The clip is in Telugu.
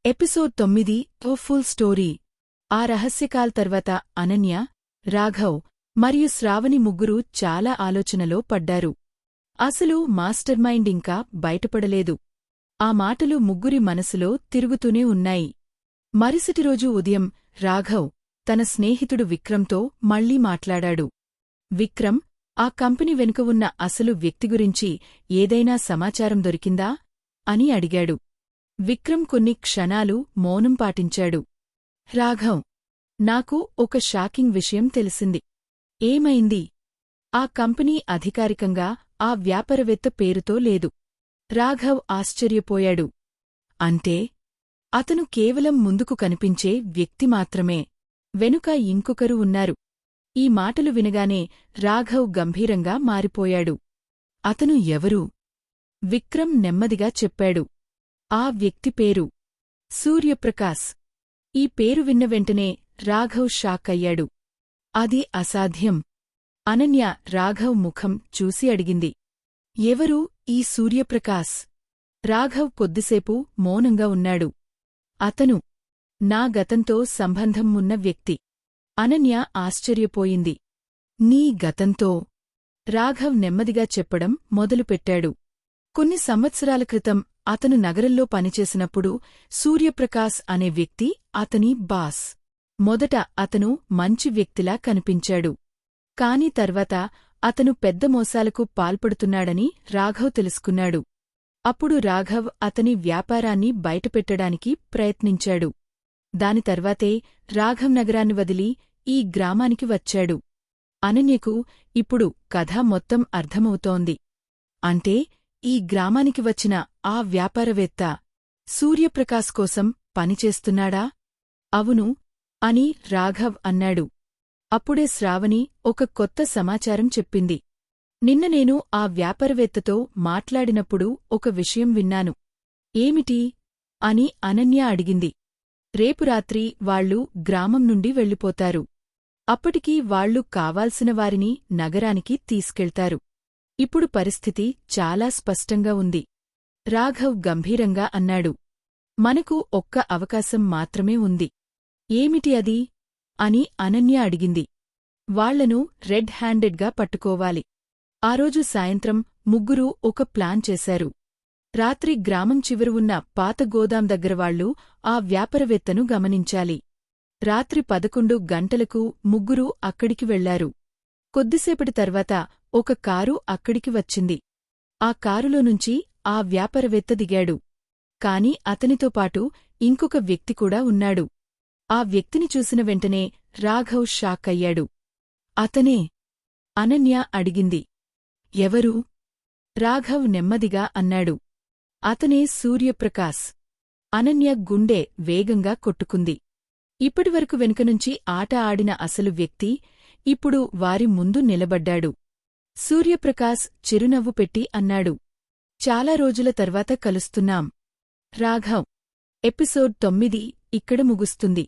ఎపిసోడ్ 9 ఓ ఫుల్ స్టోరీ. ఆ రహస్యకాల్ తర్వాత అనన్య, రాఘవ్ మరియు శ్రావణి ముగ్గురూ చాలా ఆలోచనలో పడ్డారు. అసలు మాస్టర్ మైండ్ ఇంకా బయటపడలేదు. ఆ మాటలు ముగ్గురి మనసులో తిరుగుతూనే ఉన్నాయి. మరుసటి రోజు ఉదయం రాఘవ్ తన స్నేహితుడు విక్రమ్తో మళ్లీ మాట్లాడాడు. విక్రమ్, ఆ కంపెనీ వెనుక ఉన్న అసలు వ్యక్తి గురించి ఏదైనా సమాచారం దొరికిందా అని అడిగాడు. విక్రమ్ కొన్ని క్షణాలు మౌనం పాటించాడు. రాఘవ్, నాకు ఒక షాకింగ్ విషయం తెలిసింది. ఏమైంది? ఆ కంపెనీ అధికారికంగా ఆ వ్యాపారవేత్త పేరుతో లేదు. రాఘవ్ ఆశ్చర్యపోయాడు. అంటే అతను కేవలం ముందుకు కనిపించే వ్యక్తి మాత్రమే, వెనుక ఇంకొకరు ఉన్నారు. ఈ మాటలు వినగానే రాఘవ్ గంభీరంగా మారిపోయాడు. అతను ఎవరు? విక్రమ్ నెమ్మదిగా చెప్పాడు. ఆ వ్యక్తి పేరు సూర్యప్రకాశ్. ఈ పేరు విన్న వెంటనే రాఘవ్ షాక్ అయ్యాడు. అది అసాధ్యం. అనన్య రాఘవ్ ముఖం చూసి అడిగింది. ఎవరు ఈ సూర్యప్రకాశ్? రాఘవ్ కొద్దిసేపు మౌనంగా ఉన్నాడు. అతను నా గతంతో సంబంధం ఉన్న వ్యక్తి. అనన్య ఆశ్చర్యపోయింది. నీ గతంతో? రాఘవ్ నెమ్మదిగా చెప్పడం మొదలుపెట్టాడు. కొన్ని సంవత్సరాల క్రితం అతను నగరంలో పనిచేసినప్పుడు సూర్యప్రకాశ్ అనే వ్యక్తి అతని బాస్. మొదట అతను మంచి వ్యక్తిలా కనిపించాడు. కాని తర్వాత అతను పెద్ద మోసాలకు పాల్పడుతున్నాడని రాఘవ్ తెలుసుకున్నాడు. అప్పుడు రాఘవ్ అతని వ్యాపారాన్ని బయటపెట్టడానికి ప్రయత్నించాడు. దాని తర్వాతే రాఘవ్ నగరాన్ని వదిలి ఈ గ్రామానికి వచ్చాడు. అనన్యకు ఇప్పుడు కథ మొత్తం అర్థమవుతోంది. అంటే ఈ గ్రామానికి వచ్చిన ఆ వ్యాపారవేత్త సూర్యప్రకాశ్ కోసం పనిచేస్తున్నాడా? అవును అని రాఘవ్ అన్నాడు. అప్పుడే శ్రావణి ఒక కొత్త సమాచారం చెప్పింది. నిన్న నేను ఆ వ్యాపారవేత్తతో మాట్లాడినప్పుడు ఒక విషయం విన్నాను. ఏమిటి? అని అనన్య అడిగింది. రేపు రాత్రి వాళ్లు గ్రామం నుండి వెళ్ళిపోతారు. అప్పటికి వాళ్లు కావాల్సిన వారిని నగరానికి తీసుకెళ్తారు. ఇప్పుడు పరిస్థితి చాలా స్పష్టంగా ఉంది. రాఘవ్ గంభీరంగా అన్నాడు. మనకు ఒక్క అవకాశం మాత్రమే ఉంది. ఏమిటి అది? అని అనన్య అడిగింది. వాళ్లను రెడ్ హ్యాండెడ్గా పట్టుకోవాలి. ఆ రోజు సాయంత్రం ముగ్గురూ ఒక ప్లాన్ చేశారు. రాత్రి గ్రామం చివర ఉన్న పాత గోదాం దగ్గర వాళ్లు ఆ వ్యాపారవేత్తను గమనించాలి. రాత్రి 11 గంటలకు ముగ్గురూ అక్కడికి వెళ్లారు. కొద్దిసేపటి తర్వాత ఒక కారు అక్కడికి వచ్చింది. ఆ కారులో నుంచి ఆ వ్యాపారవేత్త దిగాడు. కాని అతనితో పాటు ఇంకొక వ్యక్తి కూడా ఉన్నాడు. ఆ వ్యక్తిని చూసిన వెంటనే రాఘవ్ షాక్ అయ్యాడు. అతనే? అనన్య అడిగింది. ఎవరు? రాఘవ్ నెమ్మదిగా అన్నాడు. అతనే సూర్యప్రకాశ్. అనన్య గుండె వేగంగా కొట్టుకుంది. ఇప్పటివరకు వెనుకనుంచి ఆట ఆడిన అసలు వ్యక్తి ఇప్పుడు వారి ముందు నిలబడ్డాడు. సూర్యప్రకాశ్ చిరునవ్వు పెట్టి అన్నాడు. చాలా రోజుల తర్వాత కలుస్తున్నాం. రాఘవ్. ఎపిసోడ్ 9 ఇక్కడ ముగుస్తుంది.